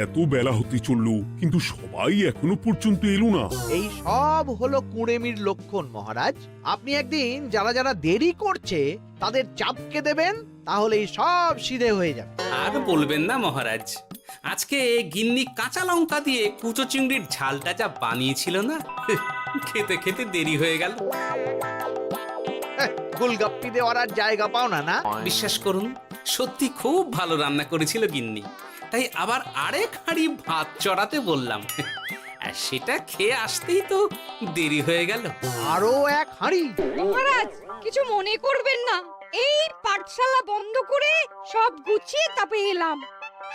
এত বেলা হতে চললো কিন্তু সবাই এখনো পর্যন্ত এলো না। এই সব হলো কুঁড়েমির লক্ষণ মহারাজ। আপনি একদিন যারা যারা দেরি করছে তাদের চাপকে দেবেন, তাহলেই সব সিধে হয়ে যাবে। আর বলবেন না মহারাজ, আজকে গিন্নি কাঁচা লঙ্কা দিয়ে কুচো চিংড়ির ঝালটা যা বানিয়েছিল না, খেতে খেতে দেরি হয়ে গেল। গোলগাপ্পি দেওয়ার আর জায়গা পাও না না? বিশ্বাস করুন, সত্যি খুব ভালো রান্না করেছিল গিন্নি, তাই আবার আরেক হাঁড়ি ভাত চড়াতে বললাম। আর সেটা খেয়ে আসতেই তো দেরি হয়ে গেল। আরো এক হাঁড়ি? মহারাজ কিছু মনে করবেন না, এই পাঠশালা বন্ধ করে সব গুছিয়ে তাপে এলাম।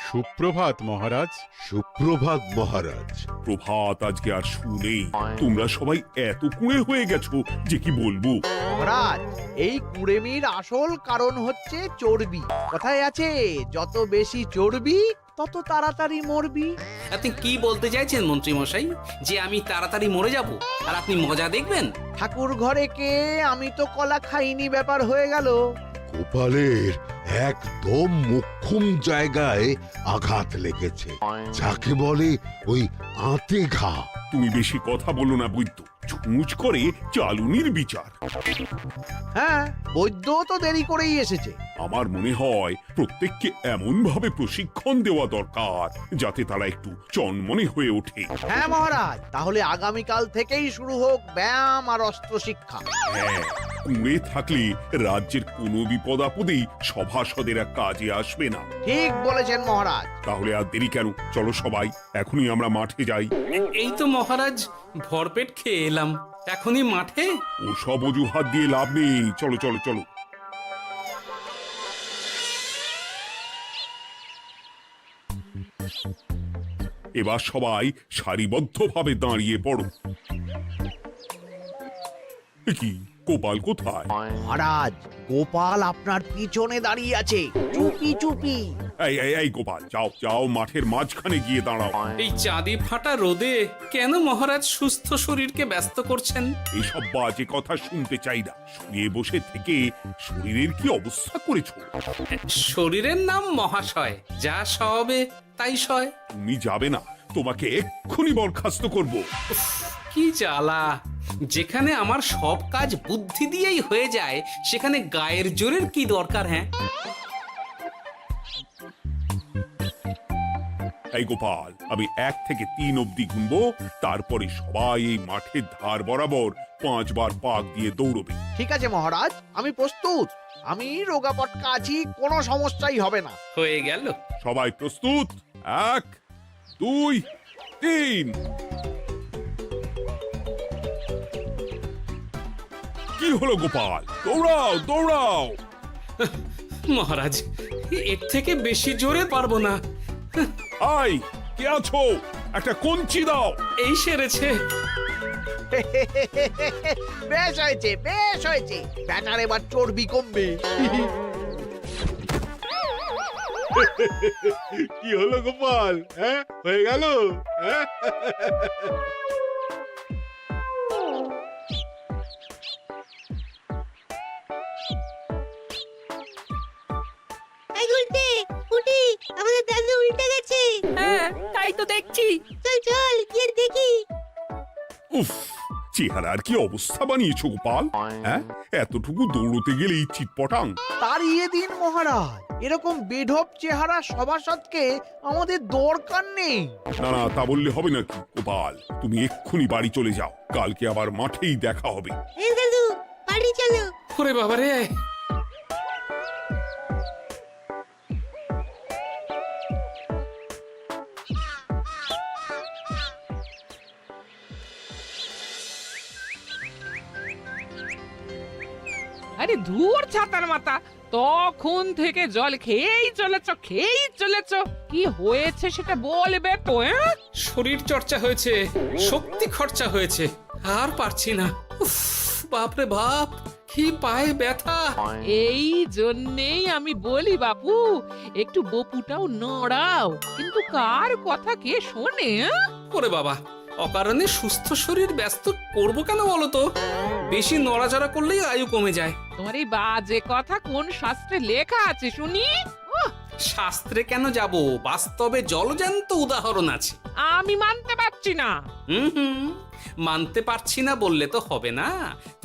সুপ্রভাত মহারাজ। সুপ্রভাত মহারাজ। প্রভাত আজকে আর শুনেই, তোমরা সবাই এত কুঁড়ে হয়ে গেছো যে কি বলবো। মহারাজ, এই কুঁড়েমির আসল কারণ হচ্ছে চর্বি। কথায় আছে, যত বেশি চর্বি তত তাড়াতাড়ি মরবি। আপনি কি বলতে চাইছেন মন্ত্রী মশাই, যে আমি তাড়াতাড়ি মরে যাব আর আপনি মজা দেখবেন? ঠাকুর ঘরে কে, আমি তো কলা খাইনি ব্যাপার হয়ে গেল। গোপালের একদম মোক্ষম জায়গায় আঘাত লেগেছে, যাকে বলে ওই আঁতে ঘা। তুমি বেশি কথা বলো না বৈদ্য, ছুঁচ করে চালুনির বিচার। হ্যাঁ, বৈদ্য তো দেরি করেই এসেছে। আমার মনে হয় প্রত্যেককে এমন ভাবে প্রশিক্ষণ দেওয়া দরকার যাতে তারা একটু চনমনে হয়ে ওঠে। হ্যাঁ মহারাজ, তাহলে আগামীকাল থেকেই শুরু হোক ব্যায়াম আর অস্ত্র শিক্ষা। হ্যাঁ, কুঁড়ে থাকলে রাজ্যের কোনো বিপদ আপদেই সভাসদেরা কাজে আসবে না। ঠিক বলেছেন মহারাজ। তাহলে আর দেরি কেন, চলো সবাই এখনই আমরা মাঠে যাই। এই তো মহারাজ ভরপেট খেয়ে এলাম, এখনই মাঠে? ও সব অজুহাত দিয়ে লাভ নেই, চলো চলো চলো। এবার সবাই সারিবদ্ধভাবে দাঁড়িয়ে পড়ো। এ কি, গোপাল কোথায়? মহারাজ, গোপাল আপনার পিছনে দাঁড়িয়ে আছে, চুপি চুপি। এই এই এই গোপাল, যাও যাও, মাঠের মাঝখানে গিয়ে দাঁড়াও। এই চাঁদি ফাটা রোদে কেন মহারাজ সুস্থ শরীরকে ব্যস্ত করছেন? এসব বাজে কথা শুনতে চাই না। শুয়ে বসে থেকে শরীরের কি অবস্থা করেছো? শরীরের নাম মহাশয়, যা সবে তাই সয়। তুমি যাবে না, তোমাকে এক্ষুনি বরখাস্ত করব। কি জ্বালা! যেখানে আমার সব কাজ বুদ্ধি দিয়েই হয়ে যায়, সেখানে গায়ের জোরের কি দরকার? হ্যাঁ, এই গোপাল, আমি 1 থেকে 3 অব্দি গুনবো, তারপরে সবাই এই মাঠের ধার বরাবর 5 বার পাক দিয়ে দৌড়বে। ঠিক আছে মহারাজ, আমি প্রস্তুত। আমি রোগা পটকা আছি, কোনো সমস্যাই হবে না। হয়ে গেল। সবাই প্রস্তুত? 1 2 3। কি হলো গোপাল, দৌড়াও দৌড়াও। মহারাজ, এর থেকে বেশি জোরে পারবো না। আই, কে আছো? একটা কঞ্চি দাও। এই সেরেছে। বেশ হয়েছে, বেশ হয়েছে। ব্যাটার এবার চর্বি কমবে। কি হলো গোপাল, হ্যাঁ হয়ে গেল? হ্যাঁ? এই গুলটে, উঠি, আমাদের দাদু উল্টে গেছে। হ্যাঁ, তাই তো দেখছি। চল চল গিয়ে দেখি। উফ, চেহারার কি অবস্থা বানিয়েছো গোপাল, হ্যাঁ? এতটুকু দৌড়তে গেলেই চিটপটাং। তাড়িয়ে দিন মহারাজ, এরকম বেঢপ চেহারা সভাসদকে আমাদের দরকার নেই। না না, তা বললে হবে নাকি গোপাল, তুমি এক্ষুনি বাড়ি চলে যাও, কালকে আবার মাঠেই দেখা হবে। এই দাদু, বাড়ি চলো। ওরে বাবারে! আরে ধুর ছাতার মাথা, তখন থেকে জল খেয়েই চলেছ। কি হয়েছে সেটা বলবে তো? শরীর চর্চা হয়েছে, শক্তি খরচা হয়েছে, আর পারছি না। উফ, বাপরে বাপ, কি পায়ে ব্যথা! এই জন্যেই আমি বলি বাপু, একটু বপুটাও নড়াও, কিন্তু কার কথা কে শোনে? ওরে বাবা, অকারণে সুস্থ শরীর ব্যস্ত করবো কেন বলো তো? বেশি নড়াচড়া করলেই আয়ু কমে যায়। তোমার এই বাজে কথা কোন শাস্ত্রে লেখা আছে শুনি? শাস্ত্রে কেন যাব, বাস্তবে জলজ্যান্ত উদাহরণ আছে। আমি মানতে পারছি না। হুম, মানতে পারছি না বললে তো হবে না,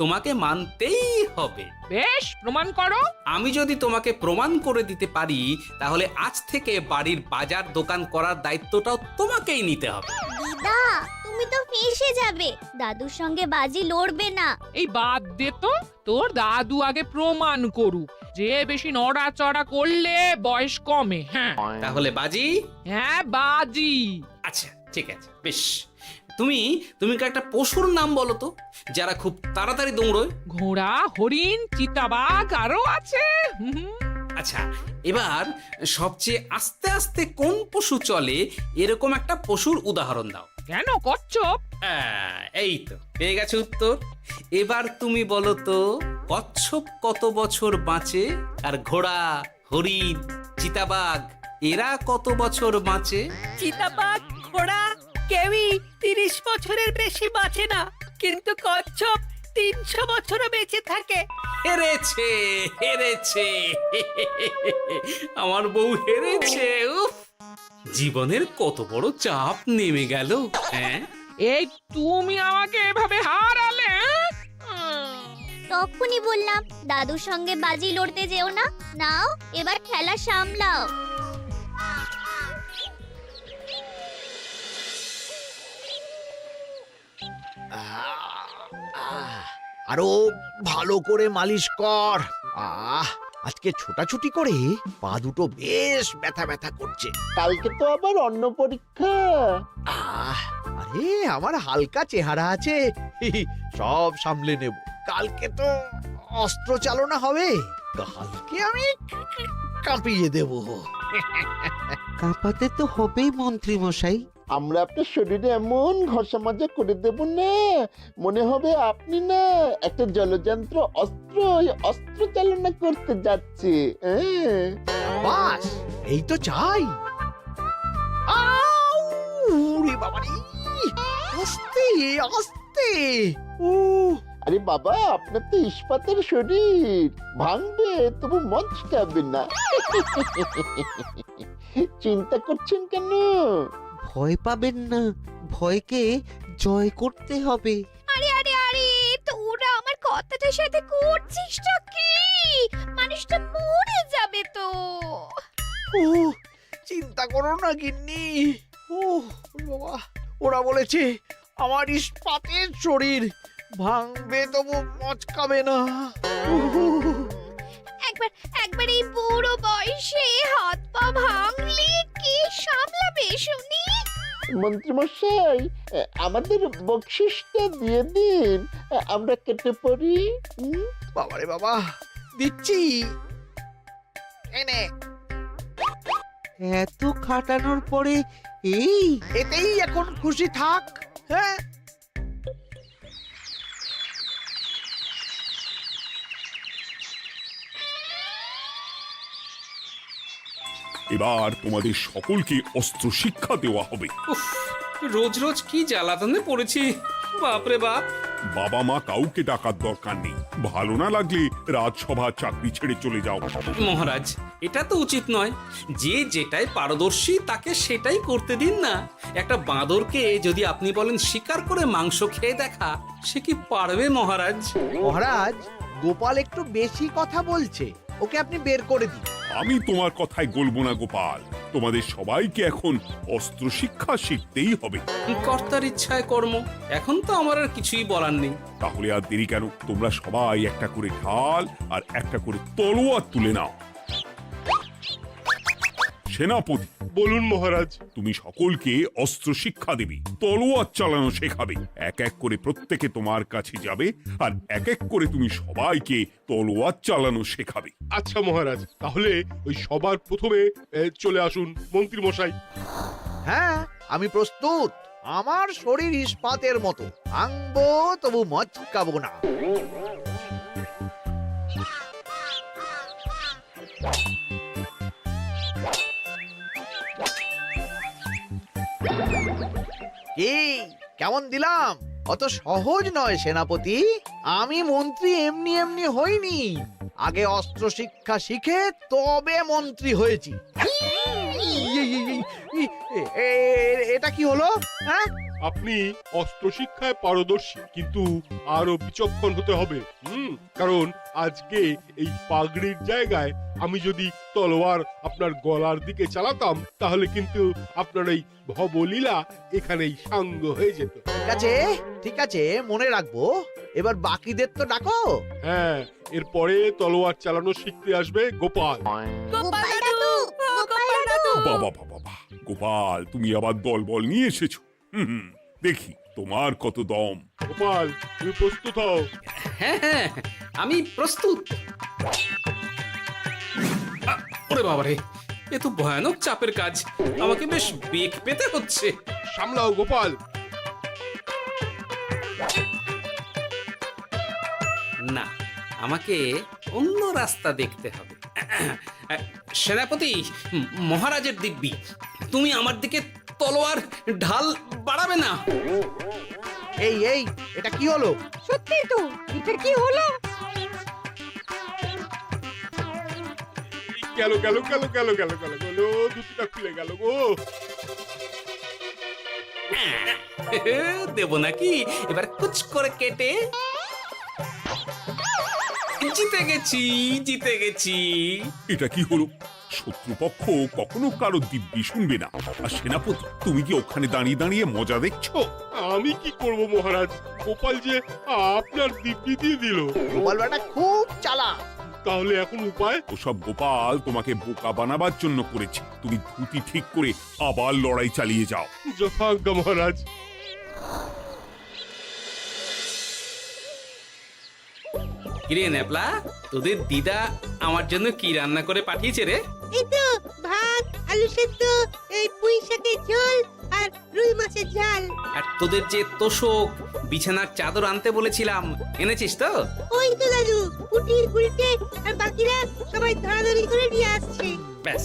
তোমাকে মানতেই হবে। বেশ, প্রমাণ করো। আমি যদি তোমাকে প্রমাণ করে দিতে পারি, তাহলে আজ থেকে বাড়ির বাজার দোকান করার দায়িত্বটাও তোমাকেই নিতে হবে। দিদা, তুমি তো ফেঁসে যাবে, দাদুর সঙ্গে বাজি লড়বে না। এই বাদ দে তো, তোর দাদু আগে প্রমাণ করুক যে বেশি নড়াচড়া করলে বয়স কমে। হ্যাঁ তাহলে বাজি? হ্যাঁ, বাজি। আচ্ছা ঠিক আছে, বেশ। তুমি তুমি একটা পশুর নাম বলো তো, যারা খুব তাড়াতাড়ি দৌড়য়। ঘোড়া, হরিণ, চিতাবাঘ আরো আছে। আচ্ছা, এবার সবচেয়ে আস্তে আস্তে কোন পশু চলে, এরকম একটা পশুর উদাহরণ দাও। কেন, কচ্ছপ? এই তো পেয়ে গেছে উত্তর। এবার তুমি বলো তো, কচ্ছপ কত বছর বাঁচে, আর ঘোড়া, হরিণ, চিতাবাঘ এরা কত বছর বাঁচে? চিতাবাঘ, ঘোড়া কেউই 30 বছরের বেশি বাঁচে না, কিন্তু কচ্ছপ 300 বছরও বেঁচে থাকে। হেরেছে, হেরেছে, আমার বউ হেরেছে। উফ, জীবনের কত বড় চাপ নেমে গেল। হ্যাঁ, এই তুমি আমাকে এভাবে হারালে। তখনই বললাম দাদুর সঙ্গে বাজি লড়তে যেও না। নাও, এবার খেলা সামলাও। আরো ভালো করে মালিশ কর। আজকে ছোটাছুটি করে পা দুটো বেশ ব্যথা ব্যথা করছে। কালকে তো আবার অন্য পরীক্ষা। আরে আমার হালকা চেহারা আছে, সব সামলে নেব। কালকে তো অস্ত্র চালনা হবে, কালকে আমি কাঁপিয়ে দেব। কাঁপাতে তো হবেই মন্ত্রী মশাই। আমরা আপনার শরীরে এমন ঘষা মাজা করে দেব না, মনে হবে আপনি না একটা জলযন্ত্র অস্ত্র, অস্ত্র চালনা করতে যাচ্ছে। বাস, এই তো চাই। ওরে বাবারে, আস্তে আস্তে। আরে বাবা, আপনার তো ইস্পাতের শরীর, ভাঙবে তবু মচকাবে না। চিন্তা করছেন কেন? ভয় পাবেন না, ভয়কে জয় করতে হবে। আরে আরে আরে, তোরা আমার কথাটার সাথে করছিসটা কি? মানুষটা মরে যাবে তো। চিন্তা করো না গিন্নি। বাবা, ওরা বলেছে আমার ইস্পাতের শরীর, ভাঙবে তবু মচকাবে না। একবার এই বুড়ো বয়সে হাত পা ভাঙলে কি সামলাবে শুনি? মন্ত্রী মশাই, আমাদের বকশিসটা দিয়ে দিন, আমরা কেটে পড়ি। বাবারে বাবা, দিচ্ছি। এনে, এত খাটানোর পরে এতেই এখন খুশি থাক। হ্যাঁ, এবার তোমাদের সকলকে অস্ত্র শিক্ষা দেওয়া হবে। উফ, রোজ রোজ কি জ্বালাতনে পড়েছি, বাপরে বাপ। বাবা মা কাউকে ডাকার দরকার নেই, ভালো না লাগলে রাজসভা চাকরি ছেড়ে চলে যাও। মহারাজ, এটা তো উচিত নয়। যে যেটাই পারদর্শী তাকে সেটাই করতে দিন না। একটা বাঁদরকে যদি আপনি বলেন শিকার করে মাংস খেয়ে দেখা, সে কি পারবে মহারাজ? মহারাজ, গোপাল একটু বেশি কথা বলছে, ওকে আপনি বের করে দিন। আমি তোমার কথায় গলবো না গোপাল, তোমাদের সবাইকে এখন অস্ত্র শিক্ষা শিখতেই হবে। কর্তার ইচ্ছায় কর্ম, এখন তো আমার আর কিছুই বলার নেই। তাহলে আর দেরি কেন, তোমরা সবাই একটা করে ঢাল আর একটা করে তলোয়ার তুলে নাও। সেনাপতি, বলুন মহারাজ। তুমি সকলকে অস্ত্র শিক্ষা দেবে, তলোয়ার চালানো শেখাবে। এক এক করে প্রত্যেকে তোমার কাছে যাবে আর এক এক করে তুমি সবাইকে তলোয়ার চালানো শেখাবে। আচ্ছা মহারাজ, তাহলে ওই সবার প্রথমে চলে আসুন মন্ত্রী মশাই। হ্যাঁ, আমি প্রস্তুত। আমার শরীর ইস্পাতের মতো, ভাঙবো তবু মচকাবো না। কি, কেমন দিলাম? অত সহজ নয় সেনাপতি। আমি মন্ত্রী এমনি এমনি হইনি, আগে অস্ত্র শিক্ষা শিখে তবে মন্ত্রী হয়েছি। এটা কি হলো? হ্যাঁ, আপনি অস্ত্র শিক্ষায় পারদর্শী, কিন্তু আরো বিচক্ষণ হতে হবে। কারণ আজকে এই পাগড়ির জায়গায় আমি যদি তলোয়ার আপনার গলার দিকে চালাতাম, তাহলে কিন্তু আপনার এই ভবলীলা এখানেই সাঙ্গ হয়ে যেত। ঠিক আছে, ঠিক আছে, মনে রাখবো। এবার বাকিদের তো ডাকো। হ্যাঁ, এরপরে তলোয়ার চালানো শিখতে আসবে গোপাল। গোপাল দাদু, গোপাল দাদু। বাবা বাবা বাবা, গোপাল তুমি আবার দল বল নিয়ে এসেছো। দেখি তোমার কত দম। গোপাল, তুমি প্রস্তুত হও। হ্যাঁ হ্যাঁ, আমি প্রস্তুত। ওরে বাবারে, এ তো ভয়ানক চাপের কাজ। আমাকে বেশ বেগ পেতে হচ্ছে। সামলাও গোপাল। না, আমাকে অন্য রাস্তা দেখতে হবে। সেনাপতি, মহারাজের দিব্যি, তুমি আমার দিকে তলোয়ার ঢাল বাড়াবে না। এই এই, এটা কি হলো? সত্যি তো, এটা কি হলো? গেল গেল গেল গেল গেল গেল গেল, দুটিটা খুলে গেল গো। দেব নাকি এবার কুচ করে কেটে? জিতে গেছি, জিতে গেছি। এটা কি হলো? শত্রুপক্ষ কখনো কারো দিব্যি শুনবে না। আর সেনাপতি, তুমি কি ওখানে দাঁড়িয়ে দাঁড়িয়ে মজা দেখছো? আমি কি করব মহারাজ, গোপাল যে আপনার দিব্যি দিয়ে দিল। গোপাল বেটা খুব চালাক। তাহলে এখন উপায়? ওসব গোপাল তোমাকে বোকা বানাবার জন্য করেছে। তুমি ধুতি ঠিক করে আবার লড়াই চালিয়ে যাও। যথাজ্ঞা মহারাজ। কিরে ন্যাপলা, তোদের দিদা আমার জন্য কি রান্না করে পাঠিয়েছে রে? এই তো ভাত, আলু সেদ্ধ, এই পুঁই শাকের ঝোল আর রুই মাছের ঝাল। আর তোদের যে তোষক, বিছানার চাদর আনতে বলেছিলাম, এনেছিস তো? ওই তো দাদু, পুটির গুলটে আর বাকিরা সবাই ধরাধরি করে নিয়ে আসছে। ব্যাস,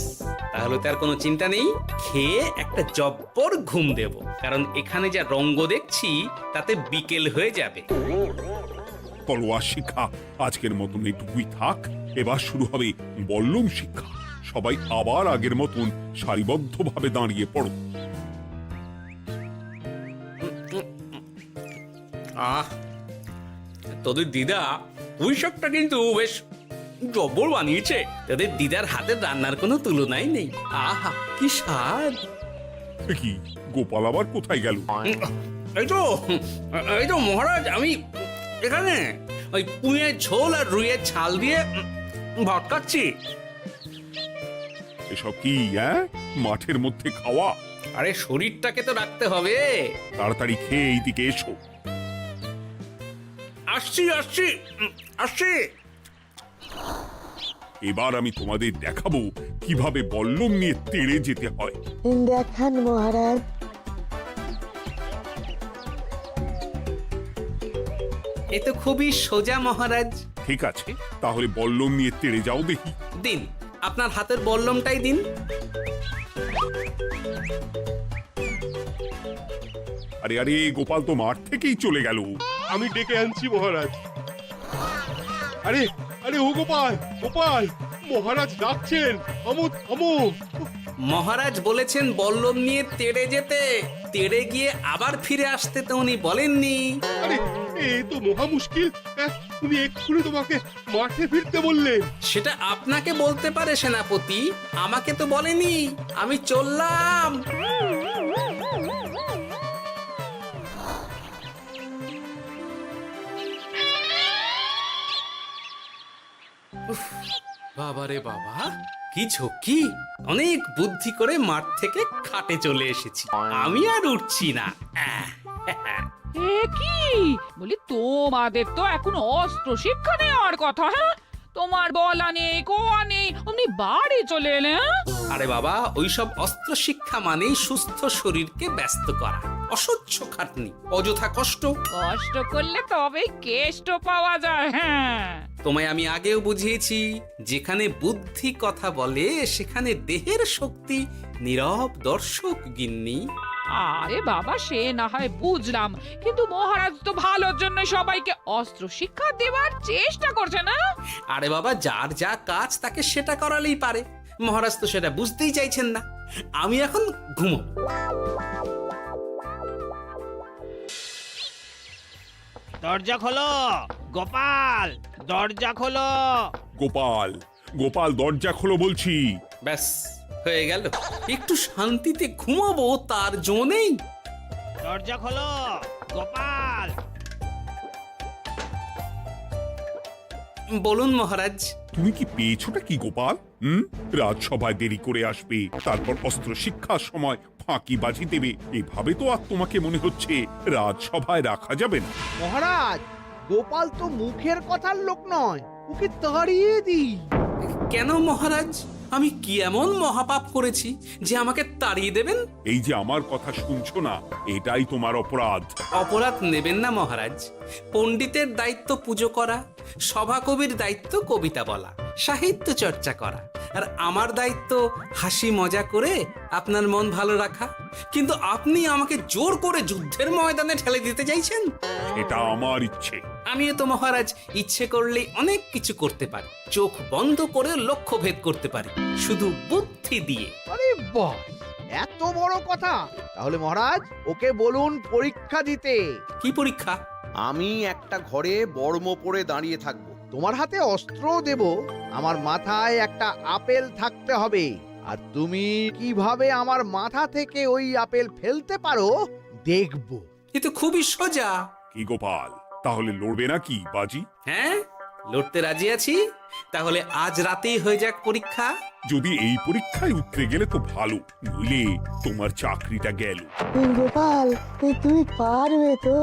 তাহলে তার কোনো চিন্তা নেই। খেয়ে একটা জব্বর ঘুম দেব, কারণ এখানে যা রঙ্গ দেখছি তাতে বিকেল হয়ে যাবে। তলোয়ার শিক্ষা আজকের মতন এটুকুই থাক। এবার শুরু হবে বল্লম শিক্ষা। সবাই আবার আগের মতন সারিবদ্ধভাবে দাঁড়িয়ে পড়ো। আহ, তোদের দিদা পুঁই শাকটা কিন্তু বেশ জব্বর বানিয়েছে। তোদের দিদার হাতের রান্নার কোনো তুলনাই নেই। আহা, কি স্বাদ! এ কি, গোপাল আবার কোথায় গেল? এই তো মহারাজ, আমি এখানে ওই পুঁইয়ের ঝোল আর রুইয়ের ছাল দিয়ে ভাত খাচ্ছি। এসব কি মাঠের মধ্যে খাওয়া? আরে শরীরটাকে তো রাখতে হবে। তাড়াতাড়ি খেয়ে এইদিকে এসো। আসছি আসছি আসছি। এবার আমি তোমাদের দেখাবো কিভাবে বল্লম নিয়ে তেড়ে যেতে হয়। দেখান মহারাজ। এ তো খুবই সোজা মহারাজ। ঠিক আছে, তাহলে বল্লম নিয়ে তেড়ে যাও দেখি। দিন, আপনার হাতের বল্লমটাই দিন। আরে আরে, গোপাল তো মাঠ থেকেই চলে গেল। আমি ডেকে আনছি মহারাজ। আরে আরে, ও গোপাল, গোপাল, মহারাজ ডাকছেন, থামো থামো। মহারাজ বলেছেন বল্লম নিয়ে তেড়ে যেতে। তেড়ে গিয়ে আবার ফিরে আসতে তো উনি বলেননি। আরে, এ তো মহা মুশকিল। উনি এক্ষুনি তোমাকে মাঠে ফিরতে বললেন। সেটা আপনাকে বলতে পারে সেনাপতি, আমাকে তো বলেনি। আমি চললাম। বাবারে বাবা, কি ঝক্কি! অনেক বুদ্ধি করে মাঠ থেকে খাটে চলে এসেছি। আমি আর উঠছি না। এ কি বলি, তোমাদের তো এখন অস্ত্র শিক্ষা নেওয়ার কথা। হ্যাঁ, তোমার বলা নেই, কোয়া নেই, অমনি বাড়ি চলে এলে। আরে বাবা, ওইসব অস্ত্র শিক্ষা মানেই সুস্থ শরীরকে ব্যস্ত করা, অসহ্য খাটনি, অযথা কষ্ট। কষ্ট করলে তবেই কেষ্ট পাওয়া যায়। হ্যাঁ, তোমায় আমি আগেও বুঝিয়েছি, যেখানে বুদ্ধি কথা বলে সেখানে দেহের শক্তি নীরব দর্শক গিন্নি। আরে বাবা, সে না হয় বুঝলাম, কিন্তু মহারাজ তো ভালোর জন্য সবাইকে অস্ত্র শিক্ষা দেওয়ার চেষ্টা করছে না? আরে বাবা, যার যা কাজ তাকে সেটা করালেই পারে। মহারাজ তো সেটা বুঝতেই চাইছেন না। আমি এখন ঘুমো। দরজা খোলো গোপাল, দরজা খোলো। গোপাল, গোপাল দরজা খোলো বলছি। ব্যাস হয়ে গেল। একটু শান্তিতে ঘুমাবো তার জো নেই। দরজা খোলো গোপাল। বলুন মহারাজ। তুমি কি পেয়েছোটা কি গোপাল? রাজসভায় দেরি করে আসবে, তারপর অস্ত্র শিক্ষার সময় ফাঁকিবাজি দেবে, এভাবে তো আর তোমাকে মনে হচ্ছে রাজসভায় রাখা যাবে না। মহারাজ, গোপাল তো মুখের কথার লোক নয়, ওকে তাড়িয়ে দিই। কেন মহারাজ? আমি কি এমন মহাপাপ করেছি যে আমাকে তাড়িয়ে দেবেন? এই যে আমার কথা শুনছো না, এটাই তোমার অপরাধ। অপরাধ নেবেন না মহারাজ। পণ্ডিতের দায়িত্ব পুজো করা, সভাকবির দায়িত্ব কবিতা বলা, সাহিত্য চর্চা করা, আর আমার দায়িত্ব হাসি মজা করে আপনার মন ভালো রাখা। কিন্তু আপনি আমাকে জোর করে যুদ্ধের ময়দানে ঠেলে দিতে চাইছেন। এটা আমার ইচ্ছে। আমিও তো মহারাজ ইচ্ছে করলেই অনেক কিছু করতে পারি। চোখ বন্ধ করে লক্ষ্য ভেদ করতে পারি, শুধু বুদ্ধি দিয়ে। আরে বাহ, এত বড় কথা! তাহলে মহারাজ, ওকে বলুন পরীক্ষা দিতে। কি পরীক্ষা? আমি একটা ঘরে বর্ম পরে দাঁড়িয়ে থাকবো। তোমার হাতে অস্ত্র দেব, আমার মাথায় একটা আপেল থাকতে হবে, আর তুমি কিভাবে আমার মাথা থেকে ওই আপেল ফেলতে পারো দেখব। এ তো খুবই সোজা। কি গোপাল, তাহলে লড়বে নাকি বাজি? হ্যাঁ, লড়তে রাজি আছি। তাহলে আজ রাতেই হয়ে যাক পরীক্ষা। যদি এই পরীক্ষায় উতরে গেলে তো ভালো, নইলে তোমার চাকরিটা গেল। গোপাল, তুমি পারবে তো?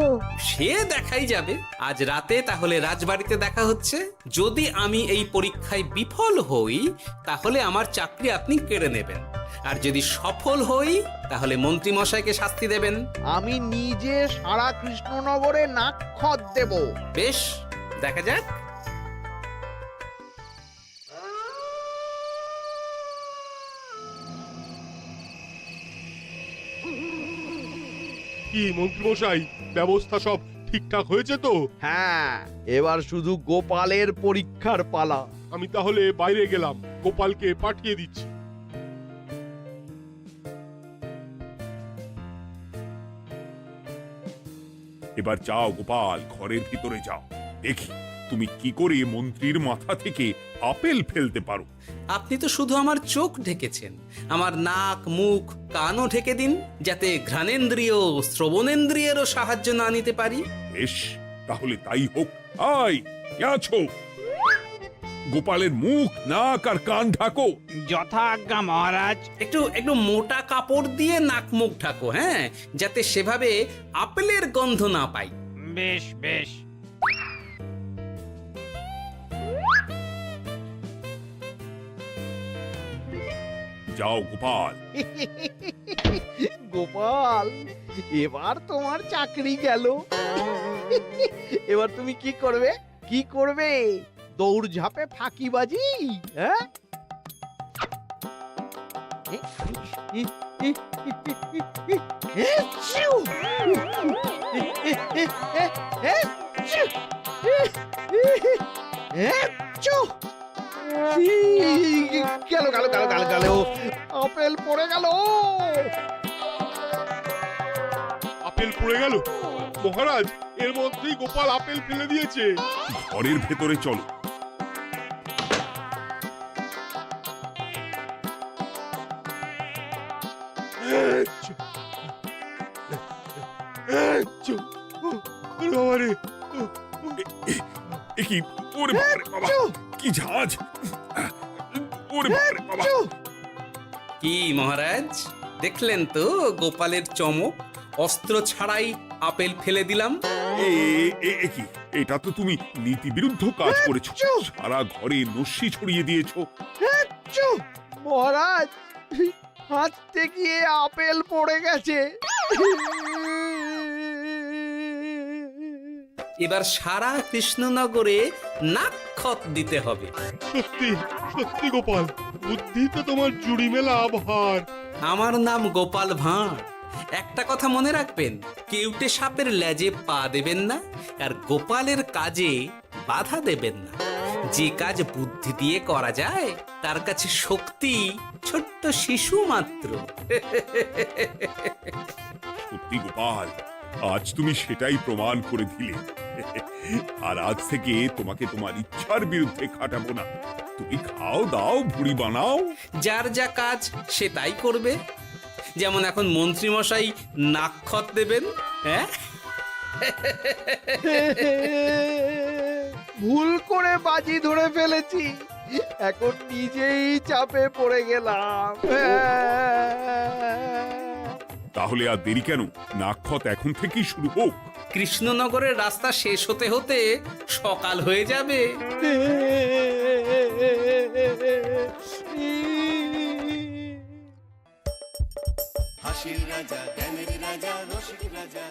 সে দেখাই যাবে। আজ রাতে তাহলে রাজবাড়িতে দেখা হচ্ছে। যদি আমি এই পরীক্ষায় বিফল হই, তাহলে আমার চাকরি আপনি কেড়ে নেবেন, আর যদি সফল হই তাহলে মন্ত্রী মশাইকে শাস্তি দেবেন। আমি নিজে সারা কৃষ্ণনগরে নাক্ষত দেব। বেশ, দেখা যাক। কি মন্ত্রীমশাই, ব্যবস্থা সব ঠিকঠাক হয়েছে তো? হ্যাঁ, এবার শুধু গোপালের পরীক্ষার পালা। আমি তাহলে বাইরে গেলাম, গোপালকে পাঠিয়ে দিচ্ছি। এবার যাও গোপাল, ঘরের ভিতরে যাও, দেখি তুমি কি করে মন্ত্রীর মাথা থেকে আপেল ফেলতে পারো। আপনি তো শুধু আমার চোখ ঢেকেছেন, আমার নাক, মুখ, কানও ঢেকে দিন, যাতে ঘ্রাণেন্দ্রিয়, শ্রবণেন্দ্রিয়েরও সাহায্য না নিতে পারি। বেশ, তাহলে তাই হোক। আয়, কে আছো? গোপালের মুখ, নাক আর কান ঢাকো। যথা আজ্ঞা মহারাজ। একটু একটু মোটা কাপড় দিয়ে নাক মুখ ঢাকো, হ্যাঁ, যাতে সেভাবে আপেলের গন্ধ না পাই। বেশ বেশ। যাও গোপাল। গোপাল, এবার তোমার চাকরি গেল। এবার তুমি কি করবে? কি করবে? দৌড় ঝাঁপে ফাঁকিবাজি? হ্যাঁ? গেল গেল গেল গেল গেল, আপেল পড়ে গেল। আপেল পড়ে গেল? মহারাজ, এর মধ্যেই গোপাল আপেল ফেলে দিয়েছে। ঘরের ভেতরে চলো। কি ওরে বাবারে বাবা, কি ঝাঁজ! ওরে বাবারে বাবা। কি মহারাজ, দেখলেন তো গোপালের চমক? অস্ত্র ছাড়াই আপেল ফেলে দিলাম। কি, এটা তো তুমি নীতি বিরুদ্ধ কাজ করেছো। সারা ঘরে নস্যি ছড়িয়ে দিয়েছো। মহারাজ, হাঁটতে গিয়ে আপেল পড়ে গেছে। এবার সারা কৃষ্ণনগরে নাক্ষত দিতে হবে। সত্যি সত্যি গোপাল, বুদ্ধিতে তোমার জুড়ি মেলা ভার। আমার নাম গোপাল ভাঁড়। একটা কথা মনে রাখবেন, কেউটে সাপের লেজে পা দেবেন না, আর গোপালের কাজে বাধা দেবেন না। যে কাজ বুদ্ধি দিয়ে করা যায় তার কাছে শক্তি ছোট্ট শিশু মাত্র। সত্যি গোপাল, আজ তুমি সেটাই প্রমাণ করে দিলে। আর আজ থেকে তোমাকে তোমার ইচ্ছার বিরুদ্ধে খাটাবো না। তুমি খাও দাও, ভুড়ি বানাও। যার যা কাজ সে তাই করবে। যেমন এখন মন্ত্রী মশাই নাক্ষত দেবেন। হ্যাঁ, ভুল করে বাজি ধরে ফেলেছি, এখন নিজেই চাপে পড়ে গেলাম। তাহলে আর দেরি কেন? নাক্ষত এখন থেকেই শুরু হোক। কৃষ্ণনগরের রাস্তা শেষ হতে হতে সকাল হয়ে যাবে। হাসির রাজা, জ্ঞানের রাজা, রসিক রাজা।